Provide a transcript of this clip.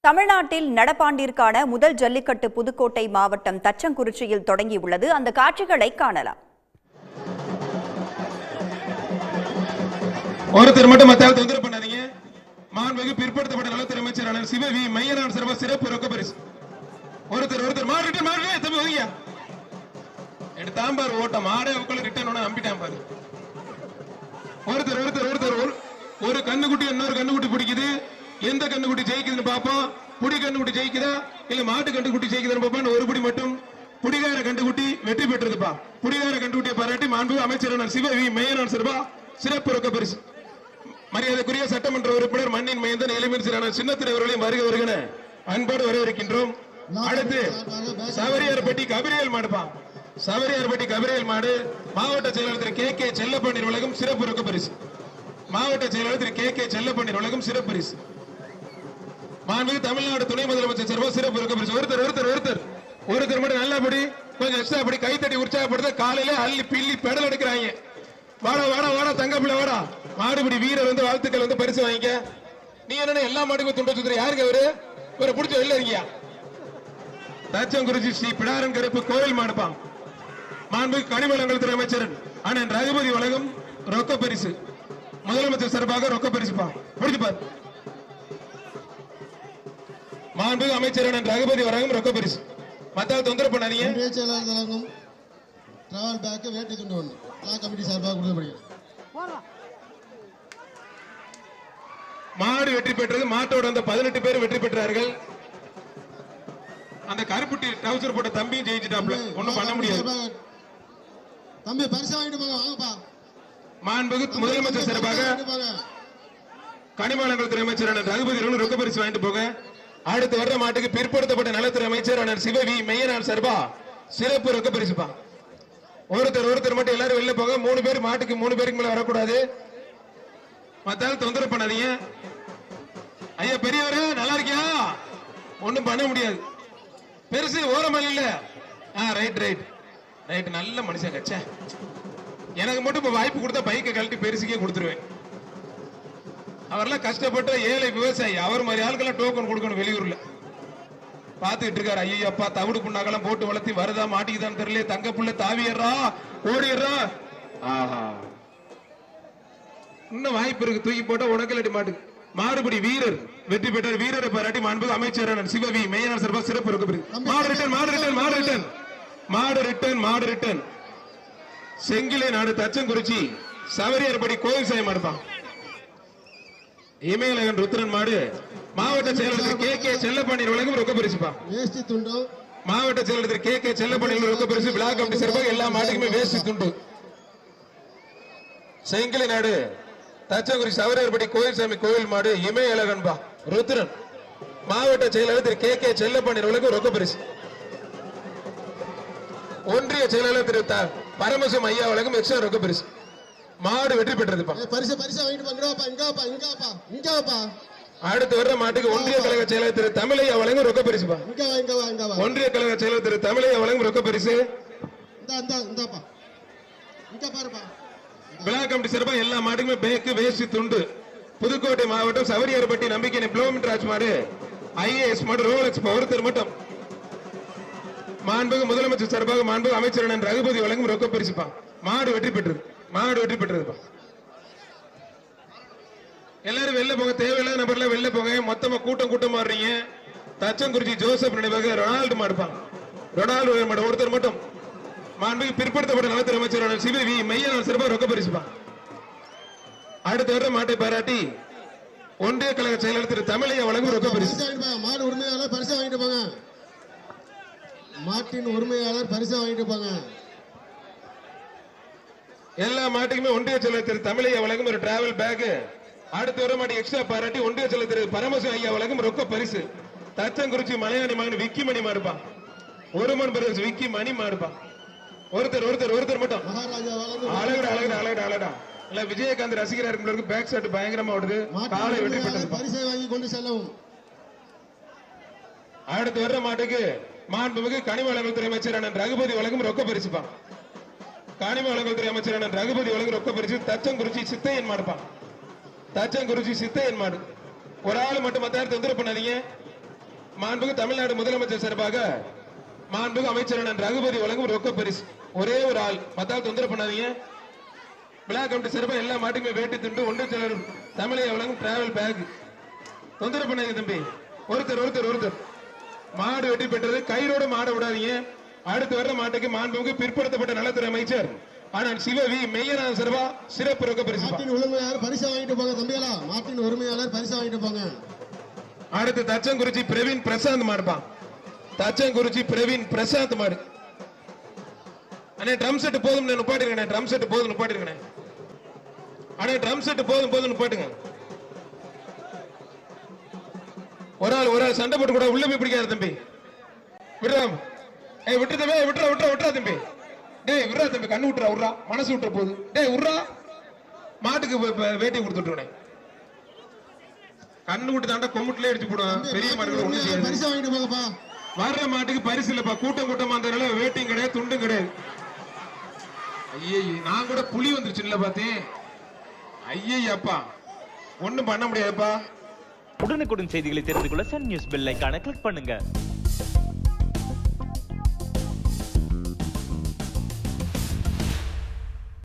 தமிழ்நாட்டில் நடப்பாண்டிற்கான முதல் ஜல்லிக்கட்டு புதுக்கோட்டை மாவட்டம் தச்சங்குறிச்சியில் தொடங்கியுள்ளது. அந்த காட்சிகளை காணலாம். ஒருத்தர் மட்டும் மத்தால் தொந்தரவு பண்ணாதீங்க. மாண்புமிகு பிற்படுத்தப்பட்ட நலத்துறை அமைச்சரான சிவவி மையனான் சிறப்பு சிறப்பு ரொக்க பரிசு. ஒருத்தர் மாறிட்டு தம்பி ஒதுங்க எடுத்தான் பாரு ஓட்ட மாடே உட்காந்து ரிட்டர்ன் நம்பிட்டான் பாரு. ஒருத்தர் ஒரு கண்ணுக்குட்டி இன்னொரு கண்ணுக்குட்டி பிடிக்குது. எந்த கண்ணுக்குட்டி ஜெயிக்குதுன்னு பாப்போம். புடி கண்ணுக்குட்டி ஜெயிக்குதா இல்ல மாட்டு கண்டுக்குட்டி ஜெயிக்குதுன்னு பாப்போம். ஒரு புடி மட்டும் புடிகார கண்டுக்குட்டி வெற்றி பெற்றதுப்பா. புடிகார கண்டுக்குட்டியை பாராட்டி மாண்புமிகு அமைச்சரான சிவவி மையனான் சிறப்பா சிறப்பு ரொக்க பரிசு. மரியாதைக்குரிய சட்டமன்ற உறுப்பினர் மண்ணின் மைந்தன் இளமீர் சின்னத்திரை அவர்களையும் வருகிற அன்போடு வரவேற்கின்றோம். அடுத்து சவரியார்பட்டி கபிரியல் மாடுப்பா. சவரியார்பட்டி கபிரியல் மாடு மாவட்ட செயலாளர் திரு கே செல்லப்பண்ணீர் உலகம் சிறப்பு ரொக்க பரிசு. மாவட்ட செயலாளர் திரு கே செல்லப்பண்ணீர் உலகம் சிறப்பு பரிசு. மாண்புமிகு தமிழ்நாடு துணை முதலமைச்சர் சிறப்பு சிறப்பு ரொக்க பரிசு. ஒருத்தர் மட்டும் நல்லா படி கொஞ்சம் எக்ஸ்ட்ரா படி கைத்தட்டி உற்சாகப்படுத்த காலையில அள்ளி பிள்ளி பெடல் எடுக்கிறாங்க. வாடா தங்கப்பிள்ள வாடா. மாடுபடி வீரர் வந்து வாழ்த்துக்கள் வந்து பரிசு வாங்கிக்க. நீ என்ன எல்லா மாட்டுக்கும் துண்டு சுத்துற யாருக்கு அவரு ஒரு பிடிச்ச வெளில இருக்கியா? தச்சங்குறிச்சி ஸ்ரீ பிடாரன் கருப்பு கோயில் மாடுப்பான். மாண்புமிகு கனிமவளங்கள் துறை அமைச்சர் அண்ணன் ரகுபதி வழங்கும் ரொக்க பரிசு. முதலமைச்சர் சார்பாக ரொக்க பரிசுப்பா. முடிச்சுப்பார். மாண்புமிகு அமைச்சர் அண்ணன் ரகுபதி வழங்கும் ரொக்க பரிசு. மத்தால் தொந்தரவு பண்ணாதீங்க. டிராவல் பேக் வேட்டி துண்டு ஒன்று கமிட்டி சார்பாக கொடுக்கப்படுகிறது. மாடு வெற்றி பெற்றது. மாட்டோட அந்த 18 பேர் வெற்றி பெற்றார்கள். அந்த கருப்புட்டி ட்ரவுசர் போட்ட தம்பியும் ஜெயிச்சிட்டாப்ல. ஒண்ணும் பண்ண முடியாது. தம்பி பரிசு வாங்கிட்டு போங்க வாங்கப்பா. மாண்புமிகு முதலமைச்சர் சார்பாக கனிமவளங்கள் துறை அமைச்சர் ரகுபதி ரொக்க பரிசு வாங்கிட்டு போங்க. அடுத்து வர்ற மாட்டுக்கு பிற்படுத்தப்பட்ட நலத்துறை அமைச்சர் சிவவி மையனான் சார்பா சிறப்பு ரொக்க பரிசுப்பா. ஒருத்தர் மட்டும் எல்லாரும் வெளில போங்க. 3 பேர் மாட்டுக்கு 3 பேருக்கு மேல வரக்கூடாது. மத்தாலும் தொந்தரவு பண்ணாதீங்க. ஐயா பெரியவரே நல்லா இருக்கியா? ஒண்ணும் பண்ண முடியாது. பெருசு ஓரமல் இல்ல. ரைட் நல்ல மனுஷன் கச்ச. எனக்கு மட்டும் இப்ப வாய்ப்பு கொடுத்தா பைக்கை கழட்டி பெருசுக்கே கொடுத்துருவேன். அவரெல்லாம் கஷ்டப்பட்ட ஏழை விவசாயி. அவர் மாதிரி ஆளுக்கெல்லாம் டோக்கன் கொடுக்கணும். வெளியூர்ல பாத்துக்கிட்டு இருக்காரு. ஐயப்பா தவிடு புண்ணாக்கெல்லாம் போட்டு வளர்த்தி வருதா மாட்டிக்குதான் தெரியல. தங்க புள்ள தாவியறா ஓடிடுறா. ஆஹா இன்னும் வாய்ப்பு இருக்கு. தூக்கி போட்டா உனக்கு மாட்டுக்கு மாடுபடி வீரர் வெற்றி பெற்ற வீரரை பாராட்டி மாண்புமிகு அமைச்சர் சிவவி மையனார் சார்பாக சிறப்பு இருக்கு. மாடு ரிட்டன் செங்கிலை நாடு தச்சங்குறிச்சி சவரியார்படி கோயில் சாயம் மாடுப்பான். இமயலகன் ருத்ரன் மாடு மாவட்ட செயலாளர் கே செல்லப்பண்ணீர் வழங்கும் ரொக்க பரிசுப்பா. மாவட்ட செயலாளர் கே செல்லப்பண்ணீர் ரொக்க பரிசு. விழா கமிட்டி சார்பாக எல்லா மாட்டுக்குமே வேஷ்டி துண்டு. செங்கிலை நாடு தச்சங்குறிச்சி சவரியார்படி கோயில் சாமி கோயில் மாடு இமயலகன்பா ருத்ரன். மாவட்ட செயலாளர் திரு கே செல்லப்பண்ணீர் வழங்கும் ரொக்க பரிசு. ஒன்றிய செயலாளர் திரு பரமசிவம் ஐயா வழங்கும் எக்ஸ்ட்ரா ரொக்க பரிசு. மாடு வெற்றி பெற்றது. அடுத்து வர்ற மாட்டுக்கு ஒன்றிய கழக செயலர் திரு தமிழையா வழங்கும் ரொக்க பரிசு. ஒன்றிய கழக செயலர் திரு தமிழையா வழங்கும் ரொக்க பரிசு. விழா கமிட்டி சார்பாக எல்லா மாட்டுக்குமே பேக்கு வேஷ்டி துண்டு. புதுக்கோட்டை மாவட்டம் சவரியார்பட்டி நம்பிக்கை பிளோமிட்ராஜ் மாடு ஐஏஎஸ் மாடு ரோலக்ஸ். ஒருத்தர் மட்டும் மாண்புமிகு முதலமைச்சர் சார்பாக மாண்புமிகு அமைச்சர் ரகுபதி வழங்கும் ரொக்க பரிசுப்பா. மாடு வெற்றி பெற்றது. எல்லாரும் வெளில போங்க. தேவையில்லாத நபர்ல வெளில போங்க. மொத்தமா கூட்டமா வர்றீங்க. தச்சங்குறிச்சி ஜோசப் நினைவாக ரொனால்டு மாடுப்பாங்க. ரொனால்டு மாடு ஒருத்தர் மட்டும் மாண்புமிகு பிற்படுத்தப்பட்ட நலத்துறை அமைச்சர் சிவவி மையனார் சிறப்பாக ரொக்க பரிசுப்பா. அடுத்த வர மாட்டை பாராட்டி ஒன்றிய கழக செயலாளர் திரு தமிழையா வழங்கும் ரொக்க பரிசு. மாடு உரிமையாளர் பரிசு வாங்கிட்டு போங்க. மாட்டின் உரிமையாளர் பரிசு வாங்கிட்டு போங்க. எல்லா மாட்டுக்குமே ஒன்றிய செயலர் திரு தமிழையா வழங்கும் ஒரு டிராவல் பேக். அடுத்து வர மாட்டி எக்ஸ்ட்ரா பாராட்டி ஒன்றிய செயலர் திரு பரமசிவம் ஐயா வழங்கும் ரொக்க பரிசு. தச்சங்குறிச்சி மலையாளி மகன் விக்கி மணி மாடுப்பான். ஒரு மணி பரிசு விக்கி மணி மாடுப்பான். ஒருத்தர் மட்டும் அழகடா இல்ல விஜயகாந்த் ரசிகரா இருக்கும். பேக் ஷாட் பயங்கரமா ஓடுது. காலை வெற்றி பெற்றது. பரிசை வாங்கி கொண்டு செல்லவும். அடுத்து வர்ற மாட்டுக்கு மாண்புமிகு கனிமவளங்கள் துறை அமைச்சர் ரகுபதி வழங்கும் ரொக்க பரிசுப்பா. கனிமவளங்கள் துறை அமைச்சர் ரகுபதி வழங்கும் ரொக்க பரிசு. தச்சங்குறிச்சி சித்தையன் மாடுப்பான். தச்சங்குறிச்சி சித்தையன் மாடு. ஒரு ஆள் மட்டும் மத்த தொந்தரவு பண்ணாதீங்க. மாண்புக்கு தமிழ்நாடு முதலமைச்சர் சார்பாக மாண்புக்கு அமைச்சர் அண்ணன் ரகுபதி வழங்கும் ரொக்க பரிசு. ஒரே ஒரு ஆள், மத்தால் தொந்தரவு பண்ணாதீங்க. விழா கமிட்டி சார்பாக எல்லா மாட்டுக்குமே வேட்டி துண்டு ஒன்று சிலர் தமிழை வழங்கும் டிராவல் பேக். தொந்தரவு பண்ணாதீங்க தம்பி. ஒருத்தர் மாடு வெட்டி பெற்றது. கயிறோட மாட விடாதீங்க. அடுத்து வர்ற மாட்டுக்கு மாண்புக்கு பிற்படுத்தப்பட்ட நலத்துறை அமைச்சர் ஆனால் சிவவி மெய்யநாத சர்வா சிறப்பு ரொக்க பரிசு. மாட்டின் உரிமையாளர் பரிசு வாங்கிட்டு போங்க தம்பிகளா. மாட்டின் உரிமையாளர் பரிசு வாங்கிட்டு போங்க. அடுத்து தச்சங்குறிச்சி பிரவீன் பிரசாந்த் மாடுப்பான். தச்சங்குறிச்சி பிரவீன் பிரசாந்த் மாடு. அண்ணே ட்ரம் செட் போதும் நிப்பாட்டிருக்கேன். ட்ரம் செட் போதும் நிப்பாட்டிருக்கேன். அண்ணே ட்ரம் செட் போதும் நிப்பாட்டுங்க. ஒரு ஆள் சண்டை போட்டு கூட உள்ள போய் பிடிக்காது தம்பி. விடுறாம். விட்டு தம்பி. விட்டுறா தம்பி. டேய் விடுறா தம்பி. கண்ணு விட்டுறா. மனசு விட்டுற போகுது. டேய் விடுறா. மாட்டுக்கு வேட்டி கொடுத்துட்டு கண்ணு விட்டு தாண்டா கொம்முட்டிலே அடிச்சு போடுவான். பெரிய மாடுகள் ஒண்ணு செய்யாது. பரிசு வாங்கிட்டு போங்கப்பா. வர்ற மாட்டுக்கு பரிசு இல்லப்பா. கூட்டமா இருந்ததுனால வேட்டியும் கிடையாது, துண்டும் கிடையாது. ஐயே நான் கூட புலி வந்துருச்சுல்ல பார்த்தேன். ஐயப்பா ஒண்ணும் பண்ண முடியாதுப்பா. உடனுக்குடன் செய்திகளை தெரிந்து கொள்ள சன் நியூஸ் பெல் ஐகானை கிளிக் பண்ணுங்க.